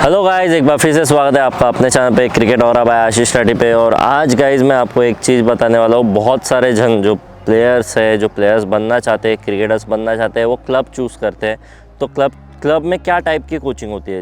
Hello guys, एक बार फिर से स्वागत है आपका अपने चैनल पे क्रिकेट और बाय आशीष टाटी पे। और आज गाइज मैं आपको एक चीज़ बताने वाला हूँ। बहुत सारे जन जो प्लेयर्स बनना चाहते हैं, क्रिकेटर्स बनना चाहते हैं, वो क्लब चूज़ करते हैं। तो क्लब में क्या टाइप की कोचिंग होती है?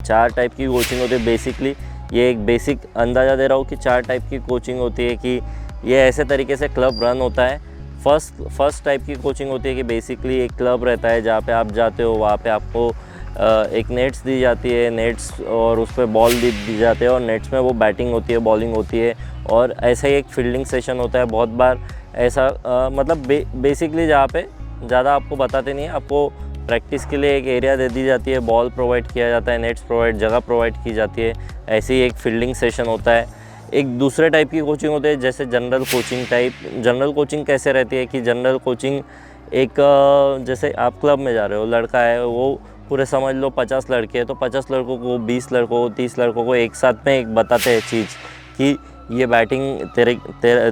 चार टाइप की कोचिंग होती है बेसिकली। ये एक बेसिक अंदाज़ा दे रहा हूँ कि चार टाइप की कोचिंग होती है कि ये ऐसे तरीके से क्लब रन होता है। फर्स्ट टाइप की कोचिंग होती है कि बेसिकली एक क्लब रहता है जहाँ पे आप जाते हो, वहाँ पे आपको एक नेट्स दी जाती है, नेट्स और उस पर बॉल दी जाते हैं और नेट्स में वो बैटिंग होती है, बॉलिंग होती है और ऐसा ही एक फील्डिंग सेशन होता है। बहुत बार ऐसा मतलब बेसिकली जहाँ पे ज़्यादा आपको बताते नहीं है, आपको प्रैक्टिस के लिए एक एरिया दे दी जाती है, बॉल प्रोवाइड किया जाता है, नेट्स जगह प्रोवाइड की जाती है। ऐसे ही एक फील्डिंग सेशन होता है। एक दूसरे टाइप की कोचिंग होती है जैसे general coaching type. General coaching कैसे रहती है कि जनरल कोचिंग एक जैसे आप क्लब में जा रहे हो, लड़का है वो पूरे समझ लो 50 लड़के हैं, तो 50 लड़कों को, 20 लड़कों को, 30 लड़कों को एक साथ में एक बताते हैं चीज़ कि ये बैटिंग तेरे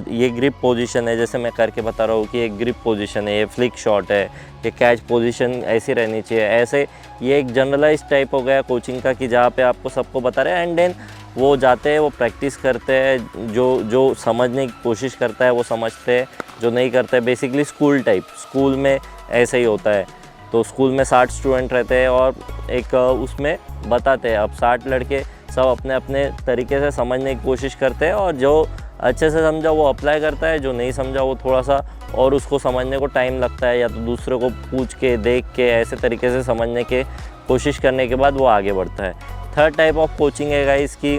ये ग्रिप पोजीशन है, जैसे मैं करके बता रहा हूँ कि एक ग्रिप पोजीशन है, ये फ्लिक शॉट है, ये कैच पोजीशन ऐसी रहनी चाहिए। ऐसे ये एक जनरलाइज टाइप हो गया कोचिंग का कि जहाँ पे आपको सबको बता रहे हैं एंड देन वो जाते हैं, वो प्रैक्टिस करते हैं। जो समझने की कोशिश करता है वो समझते हैं, जो नहीं करता है बेसिकली स्कूल टाइप। स्कूल में ऐसे ही होता है। तो स्कूल में 60 स्टूडेंट रहते हैं और एक उसमें बताते हैं। अब 60 लड़के सब अपने अपने तरीके से समझने की कोशिश करते हैं और जो अच्छे से समझा वो अप्लाई करता है, जो नहीं समझा वो थोड़ा सा और उसको समझने को टाइम लगता है, या तो दूसरे को पूछ के, देख के, ऐसे तरीके से समझने के कोशिश करने के बाद वो आगे बढ़ता है। थर्ड टाइप ऑफ कोचिंग है गाइस कि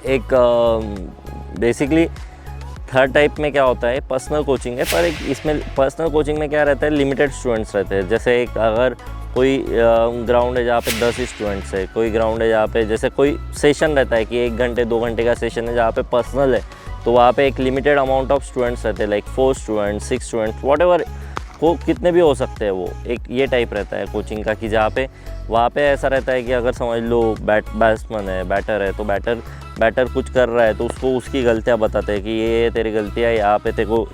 एक बेसिकली थर्ड टाइप में क्या होता है, पर्सनल कोचिंग है। पर एक इसमें पर्सनल कोचिंग में क्या रहता है, लिमिटेड स्टूडेंट्स रहते हैं। जैसे एक अगर कोई ग्राउंड है जहाँ पे 10 स्टूडेंट्स है, कोई ग्राउंड है जहाँ पे जैसे कोई सेशन रहता है कि 1 घंटे 2 घंटे का सेशन है जहाँ पे पर्सनल है, तो वहाँ पे एक लिमिटेड अमाउंट ऑफ स्टूडेंट्स रहते हैं, like 4 students, 6 students, what ever को कितने भी हो सकते हैं। वो एक ये टाइप रहता है कोचिंग का कि जहाँ पे वहाँ पे ऐसा रहता है कि अगर समझ लो बैट्समैन है, बैटर है, तो बैटर कुछ कर रहा है तो उसको उसकी गलतियाँ बताते हैं कि ये तेरी गलतियाँ, यहाँ पे तेरे को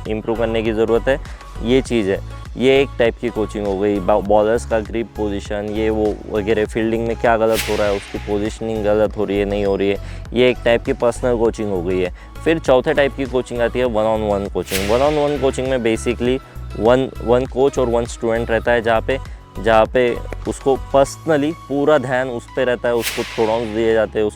इम्प्रूव करने की ज़रूरत है, ये चीज़ है। ये एक टाइप की कोचिंग हो गई। बॉलर्स का ग्रिप पोजीशन, ये वो वगैरह, फील्डिंग में क्या गलत हो रहा है, उसकी पोजीशनिंग गलत हो रही है, नहीं हो रही है, ये एक टाइप की पर्सनल कोचिंग हो गई है। फिर चौथे टाइप की कोचिंग आती है one on one coaching. One on one coaching में बेसिकली वन कोच और 1 स्टूडेंट रहता है जहाँ पे उसको पर्सनली पूरा ध्यान उस पर रहता है। उसको थ्रोडाउन्स दिए जाते हैं,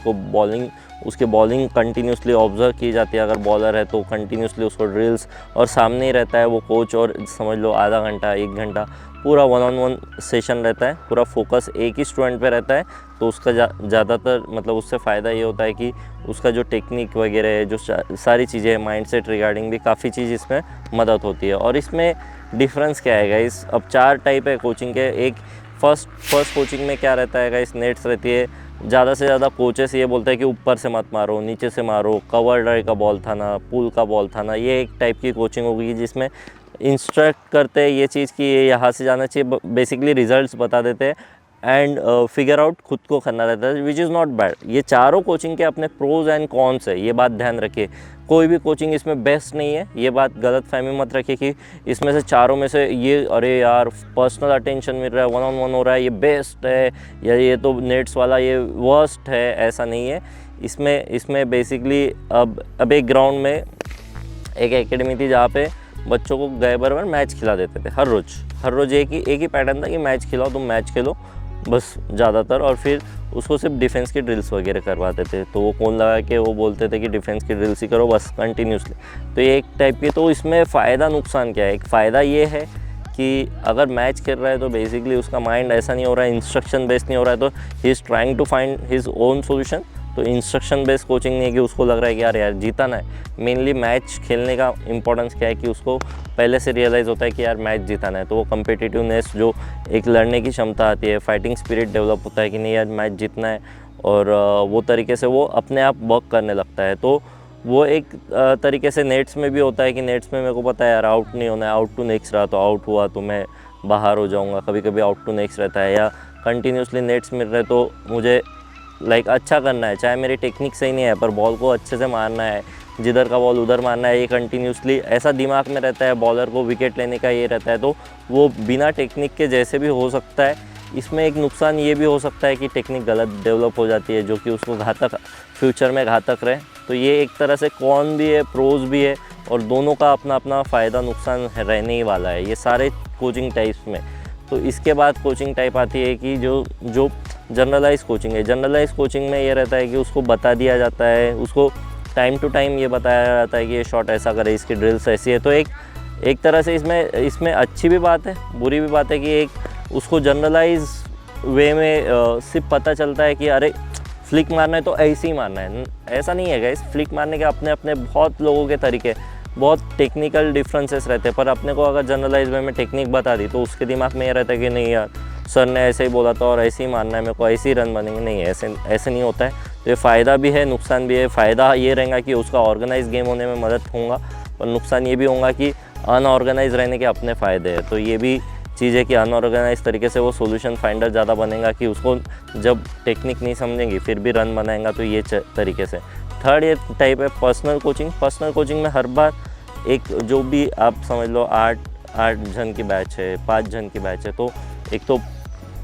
उसके बॉलिंग कंटिन्यूसली ऑब्जर्व की जाती है। अगर बॉलर है तो कंटिन्यूसली उसको ड्रिल्स, और सामने ही रहता है वो कोच, और समझ लो आधा घंटा 1 घंटा पूरा वन ऑन वन सेशन रहता है। पूरा फोकस एक ही स्टूडेंट पे रहता है। तो उसका ज़्यादातर मतलब उससे फ़ायदा ये होता है कि उसका जो टेक्निक वगैरह है, जो सारी चीज़ें माइंडसेट रिगार्डिंग भी काफ़ी चीज़ इसमें मदद होती है। और इसमें डिफरेंस क्या है गाइस, अब 4 टाइप है कोचिंग के। एक फर्स्ट कोचिंग में क्या रहता है गाइस, नेट्स रहती है। ज़्यादा से ज़्यादा कोचेस ये बोलते हैं कि ऊपर से मत मारो, नीचे से मारो, कवर ड्राइव का बॉल था ना, पुल का बॉल था ना। ये एक टाइप की कोचिंग होगी जिसमें इंस्ट्रक्ट करते हैं ये चीज़ कि ये यहाँ से जाना चाहिए, बेसिकली रिजल्ट्स बता देते हैं एंड फिगर आउट खुद को करना रहता है, विच इज़ नॉट बैड। ये चारों कोचिंग के अपने प्रोज एंड कॉन्स है, ये बात ध्यान रखिए। कोई भी कोचिंग इसमें बेस्ट नहीं है, ये बात गलत फहमी मत रखिए कि इसमें से चारों में से ये अरे यार पर्सनल अटेंशन मिल रहा है, वन ऑन वन हो रहा है, ये बेस्ट है, या ये तो नेट्स वाला ये वर्स्ट है, ऐसा नहीं है। इसमें बेसिकली अब एक ग्राउंड में एक एकेडमी थी जहाँ पे बच्चों को गए बराबर मैच खिला देते थे हर रोज़ एक ही पैटर्न था कि मैच खिलाओ, तुम मैच खेलो बस ज़्यादातर, और फिर उसको सिर्फ डिफेंस की ड्रिल्स वगैरह करवाते थे। तो वो कौन लगा के वो बोलते थे कि डिफेंस की ड्रिल्स ही करो बस कंटिन्यूसली। तो ये एक टाइप की, तो इसमें फ़ायदा नुकसान क्या है, एक फ़ायदा ये है कि अगर मैच खेल रहा है तो बेसिकली उसका माइंड ऐसा नहीं हो रहा है, इंस्ट्रक्शन बेस्ड नहीं हो रहा है, तो he is trying to find his own solution. तो इंस्ट्रक्शन बेस्ड कोचिंग नहीं है कि उसको लग रहा है कि यार जीतना है। मेनली मैच खेलने का इंपॉर्टेंस क्या है कि उसको पहले से रियलाइज़ होता है कि यार मैच जीताना है। तो वो कम्पिटिटिवनेस, जो एक लड़ने की क्षमता आती है, फाइटिंग स्पिरिट डेवलप होता है कि नहीं यार मैच जीतना है, और वो तरीके से वो अपने आप वर्क करने लगता है। तो वो एक तरीके से नेट्स में भी होता है कि नेट्स में मेरे को पता है यार आउट नहीं होना है, आउट टू नेक्स्ट रहा तो आउट हुआ तो मैं बाहर हो जाऊँगा, कभी कभी आउट टू नेक्स्ट रहता है, या कंटिन्यूसली नेट्स मिल रहे तो मुझे अच्छा करना है, चाहे मेरी टेक्निक सही नहीं है पर बॉल को अच्छे से मारना है, जिधर का बॉल उधर मारना है, ये कंटिन्यूसली ऐसा दिमाग में रहता है, बॉलर को विकेट लेने का ये रहता है, तो वो बिना टेक्निक के जैसे भी हो सकता है। इसमें एक नुकसान ये भी हो सकता है कि टेक्निक गलत डेवलप हो जाती है, जो कि उसको घातक, फ्यूचर में घातक रहे। तो ये एक तरह से कॉन भी है, प्रोज भी है, और दोनों का अपना अपना फ़ायदा नुकसान रहने ही वाला है ये सारे कोचिंग टाइप्स में। तो इसके बाद कोचिंग टाइप आती है कि जो जनरलाइज कोचिंग है। जनरलाइज कोचिंग में ये रहता है कि उसको बता दिया जाता है, उसको टाइम टू टाइम ये बताया जाता है कि ये शॉट ऐसा करे, इसकी ड्रिल्स ऐसी है। तो एक तरह से इसमें अच्छी भी बात है, बुरी भी बात है कि एक उसको जनरलाइज वे में सिर्फ पता चलता है कि अरे फ्लिक मारना है तो ऐसे ही मारना है। ऐसा नहीं है गाइस, फ्लिक मारने के अपने अपने बहुत लोगों के तरीके, बहुत टेक्निकल डिफरेंसेस रहते हैं। पर अपने को अगर जनरलाइज वे में टेक्निक बता दी तो उसके दिमाग में ये रहता है कि नहीं यार, सर ने ऐसे ही बोला था और ऐसे ही मारना है, मेरे को ऐसे ही रन बनेंगे। नहीं, ऐसे नहीं होता है। तो ये फ़ायदा भी है, नुकसान भी है। फ़ायदा ये रहेगा कि उसका ऑर्गेनाइज गेम होने में मदद होगा, पर नुकसान ये भी होगा कि अनऑर्गेनाइज रहने के अपने फ़ायदे हैं। तो ये भी चीज़ है कि अनऑर्गेनाइज तरीके से वो सोल्यूशन फाइंडर ज़्यादा बनेगा, कि उसको जब टेक्निक नहीं समझेंगी फिर भी रन बनाएगा। तो ये तरीके से। थर्ड ये टाइप है पर्सनल कोचिंग। पर्सनल कोचिंग में हर बार एक जो भी आप समझ लो 8 जन की बैच है, 5 जन की बैच है, तो एक तो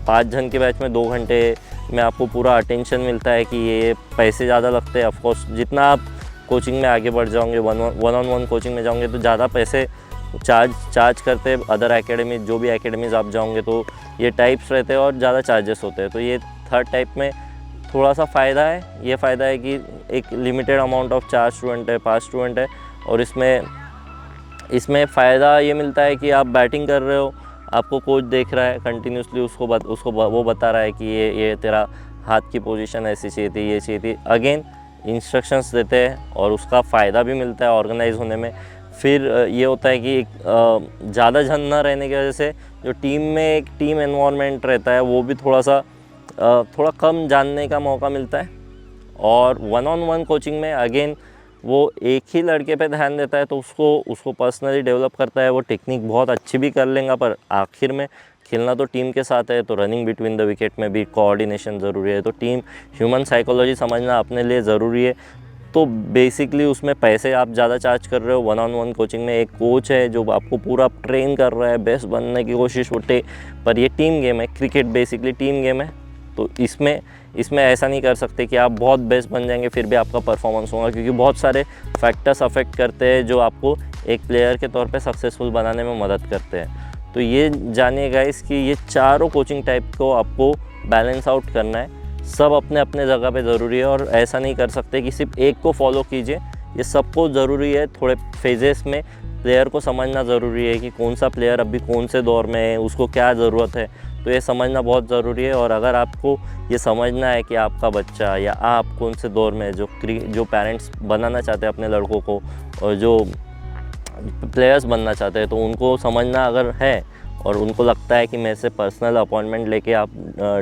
5 जन के बैच में 2 घंटे में आपको पूरा अटेंशन मिलता है कि ये पैसे ज़्यादा लगते हैं। ऑफकोर्स जितना आप कोचिंग में आगे बढ़ जाओगे, वन ऑन वन कोचिंग में जाओगे तो ज़्यादा पैसे चार्ज करते हैं। अदर एकेडमी, जो भी एकेडमीज़ आप जाओगे तो ये टाइप्स रहते हैं और ज़्यादा चार्जेस होते हैं। तो ये थर्ड टाइप में थोड़ा सा फ़ायदा है। ये फ़ायदा है कि एक लिमिटेड अमाउंट ऑफ 4 स्टूडेंट है, 5 स्टूडेंट है, और इसमें फ़ायदा ये मिलता है कि आप बैटिंग कर रहे हो, आपको कोच देख रहा है कंटिन्यूसली, उसको वो बता रहा है कि ये तेरा हाथ की पोजीशन ऐसी चाहिए थी, ये चाहिए थी। अगेन इंस्ट्रक्शंस देते हैं और उसका फ़ायदा भी मिलता है ऑर्गेनाइज होने में। फिर ये होता है कि ज़्यादा जन ना रहने की वजह से जो टीम में एक टीम एनवायरनमेंट रहता है वो भी थोड़ा कम जानने का मौका मिलता है। और वन ऑन वन कोचिंग में अगेन वो एक ही लड़के पे ध्यान देता है, तो उसको पर्सनली डेवलप करता है। वो टेक्निक बहुत अच्छी भी कर लेगा, पर आखिर में खेलना तो टीम के साथ है। तो रनिंग बिटवीन द विकेट में भी कोऑर्डिनेशन ज़रूरी है। तो टीम ह्यूमन साइकोलॉजी समझना अपने लिए ज़रूरी है। तो बेसिकली उसमें पैसे आप ज़्यादा चार्ज कर रहे हो। वन ऑन वन कोचिंग में एक कोच है जो आपको पूरा ट्रेन कर रहा है, बेस्ट बनने की कोशिश उठे। पर ये टीम गेम है, क्रिकेट बेसिकली टीम गेम है। तो इसमें ऐसा नहीं कर सकते कि आप बहुत बेस्ट बन जाएंगे फिर भी आपका परफॉर्मेंस होगा, क्योंकि बहुत सारे फैक्टर्स अफेक्ट करते हैं जो आपको एक प्लेयर के तौर पे सक्सेसफुल बनाने में मदद करते हैं। तो ये जानिए गाइस कि ये चारों कोचिंग टाइप को आपको बैलेंस आउट करना है। सब अपने अपने जगह पे ज़रूरी है, और ऐसा नहीं कर सकते कि सिर्फ एक को फॉलो कीजिए। ये सबको ज़रूरी है। थोड़े फेजेस में प्लेयर को समझना ज़रूरी है कि कौन सा प्लेयर अभी कौन से दौर में है, उसको क्या ज़रूरत है। तो ये समझना बहुत ज़रूरी है। और अगर आपको ये समझना है कि आपका बच्चा या आप कौन से दौर में, जो पेरेंट्स बनाना चाहते हैं अपने लड़कों को, और जो प्लेयर्स बनना चाहते हैं, तो उनको समझना अगर है और उनको लगता है कि मेरे से पर्सनल अपॉइंटमेंट लेके आप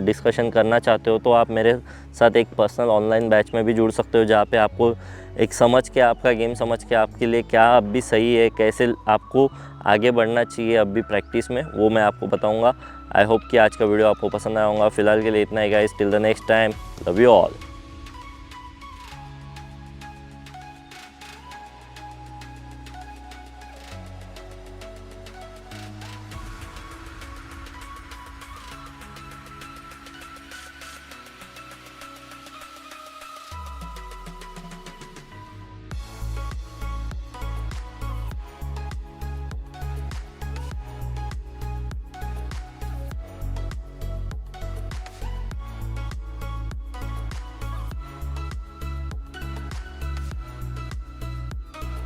डिस्कशन करना चाहते हो, तो आप मेरे साथ एक पर्सनल ऑनलाइन बैच में भी जुड़ सकते हो, जहाँ पे आपको एक समझ के, आपका गेम समझ के, आपके लिए क्या अब भी सही है, कैसे आपको आगे बढ़ना चाहिए अब भी प्रैक्टिस में, वो मैं आपको बताऊंगा। आई होप कि आज का वीडियो आपको पसंद आया होगा। फिलहाल के लिए इतना ही guys, till the next time, love you all.